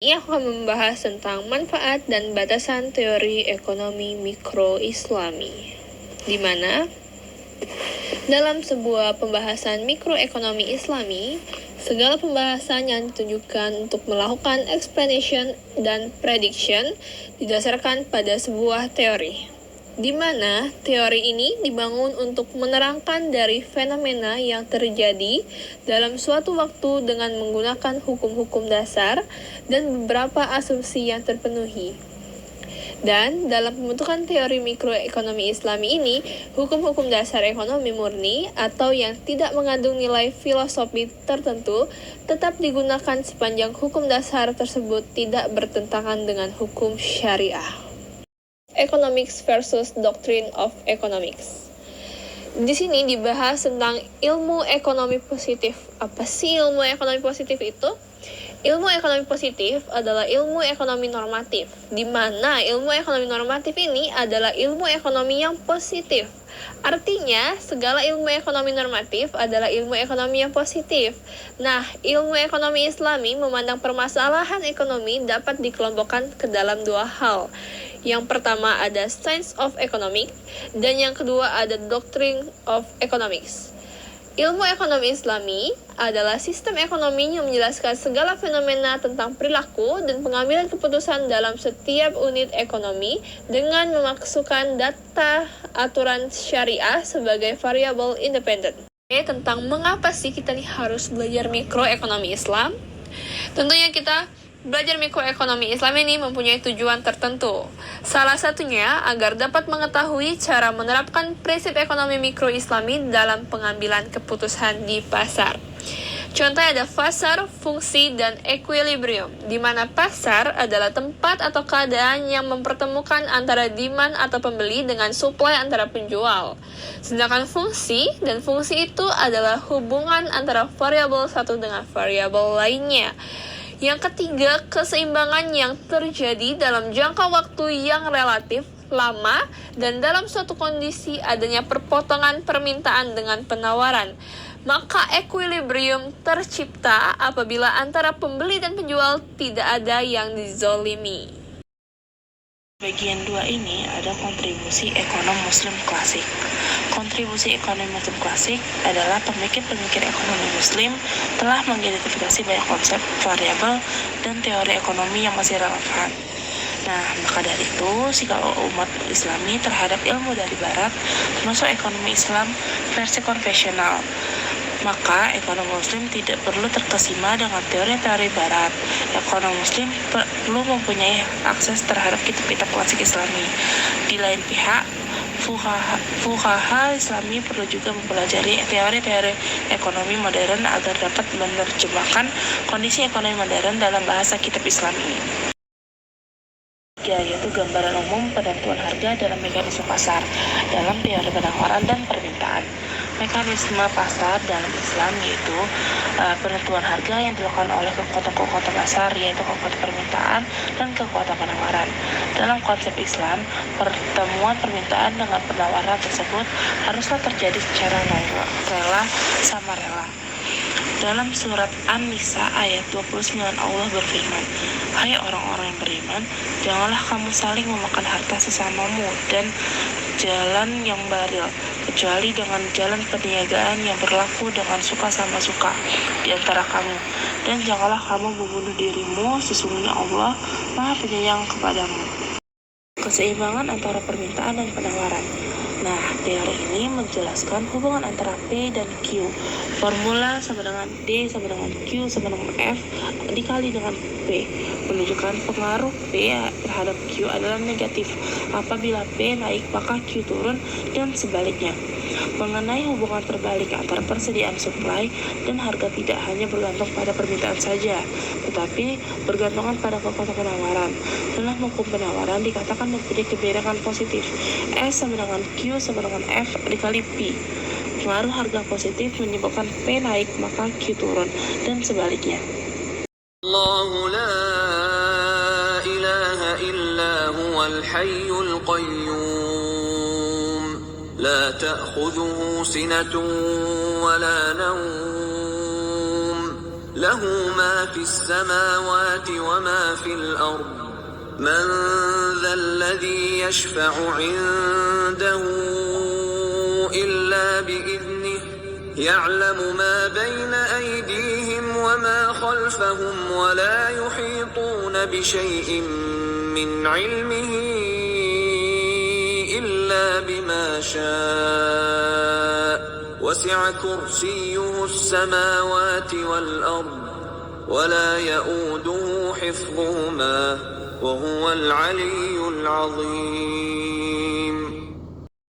Ini akan membahas tentang manfaat dan batasan teori ekonomi mikro Islami, di mana dalam sebuah pembahasan mikroekonomi Islami, segala pembahasan yang ditujukan untuk melakukan explanation dan prediction didasarkan pada sebuah teori, di mana teori ini dibangun untuk menerangkan dari fenomena yang terjadi dalam suatu waktu dengan menggunakan hukum-hukum dasar dan beberapa asumsi yang terpenuhi. Dan dalam pembentukan teori mikroekonomi Islami ini, hukum-hukum dasar ekonomi murni atau yang tidak mengandung nilai filosofi tertentu tetap digunakan sepanjang hukum dasar tersebut tidak bertentangan dengan hukum syariah. Economics versus Doctrine of Economics. Di sini dibahas tentang ilmu ekonomi positif. Apa sih ilmu ekonomi positif itu? Ilmu ekonomi positif adalah ilmu ekonomi normatif, di mana ilmu ekonomi normatif ini adalah ilmu ekonomi yang positif. Artinya, segala ilmu ekonomi normatif adalah ilmu ekonomi yang positif. Nah, ilmu ekonomi Islami memandang permasalahan ekonomi dapat dikelompokkan ke dalam dua hal. Yang pertama ada Science of Economics, dan yang kedua ada Doctrine of Economics. Ilmu ekonomi Islami adalah sistem ekonomi yang menjelaskan segala fenomena tentang perilaku dan pengambilan keputusan dalam setiap unit ekonomi dengan memasukkan data aturan syariah sebagai variabel independen. Tentang mengapa sih kita harus belajar mikroekonomi Islam? Tentunya kita belajar mikroekonomi Islam ini mempunyai tujuan tertentu. Salah satunya agar dapat mengetahui cara menerapkan prinsip ekonomi mikro Islami dalam pengambilan keputusan di pasar. Contohnya ada pasar, fungsi, dan equilibrium, di mana pasar adalah tempat atau keadaan yang mempertemukan antara demand atau pembeli dengan supply antara penjual. Sedangkan fungsi itu adalah hubungan antara variabel satu dengan variabel lainnya. Yang ketiga, keseimbangan yang terjadi dalam jangka waktu yang relatif lama dan dalam suatu kondisi adanya perpotongan permintaan dengan penawaran. Maka equilibrium tercipta apabila antara pembeli dan penjual tidak ada yang dizolimi. Bagian 2 ini ada kontribusi ekonom muslim klasik. Kontribusi ekonomi muslim klasik adalah pemikir-pemikir ekonomi muslim telah mengidentifikasi banyak konsep, variabel, dan teori ekonomi yang masih relevan. Nah, maka dari itu, sikap umat Islami terhadap ilmu dari Barat, termasuk ekonomi Islam versi konvensional. Maka ekonomi muslim tidak perlu terkesima dengan teori-teori Barat. Ekonomi muslim perlu mempunyai akses terhadap kitab-kitab klasik Islami. Di lain pihak, fuqaha Islami perlu juga mempelajari teori-teori ekonomi modern agar dapat menerjemahkan kondisi ekonomi modern dalam bahasa kitab Islami. Yaitu gambaran umum penentuan harga dalam mekanisme pasar, dalam teori penawaran dan permintaan. Mekanisme pasar dalam Islam yaitu penentuan harga yang dilakukan oleh kekuatan pasar, yaitu kekuatan permintaan dan kekuatan penawaran. Dalam konsep Islam, pertemuan permintaan dengan penawaran tersebut haruslah terjadi secara rela sama rela. Dalam surat An-Nisa ayat 29 Allah berfirman, "Hai orang-orang yang beriman, janganlah kamu saling memakan harta sesamamu dan jalan yang baril, kecuali dengan jalan perniagaan yang berlaku dengan suka sama suka di antara kamu. Dan janganlah kamu membunuh dirimu, sesungguhnya Allah Maha Penyayang kepadamu." Keseimbangan antara permintaan dan penawaran. Nah, teori ini menjelaskan hubungan antara P dan Q. Formula sama dengan D sama dengan Q sama dengan F dikali dengan P. Menunjukkan pengaruh P terhadap Q adalah negatif. Apabila P naik, maka Q turun dan sebaliknya. Mengenai hubungan terbalik antara persediaan supply dan harga tidak hanya bergantung pada permintaan saja, tetapi bergantungan pada kekuatan penawaran. Dalam hukum penawaran dikatakan mempunyai kebirangan positif. S sama dengan Q sama dengan F dikali P. Pengaruh harga positif menyebabkan P naik, maka Q turun, dan sebaliknya. Allahu la ilaha illa huwal hayyul qayyum la ta'khudhuhu sinatun wa la nawm له ما في السماوات وما في الأرض من ذا الذي يشفع عنده إلا بإذنه يعلم ما بين أيديهم وما خلفهم ولا يحيطون بشيء من علمه إلا بما شاء وسع كرسيه السماوات والأرض ولا يؤوده حفظهما وهو العلي العظيم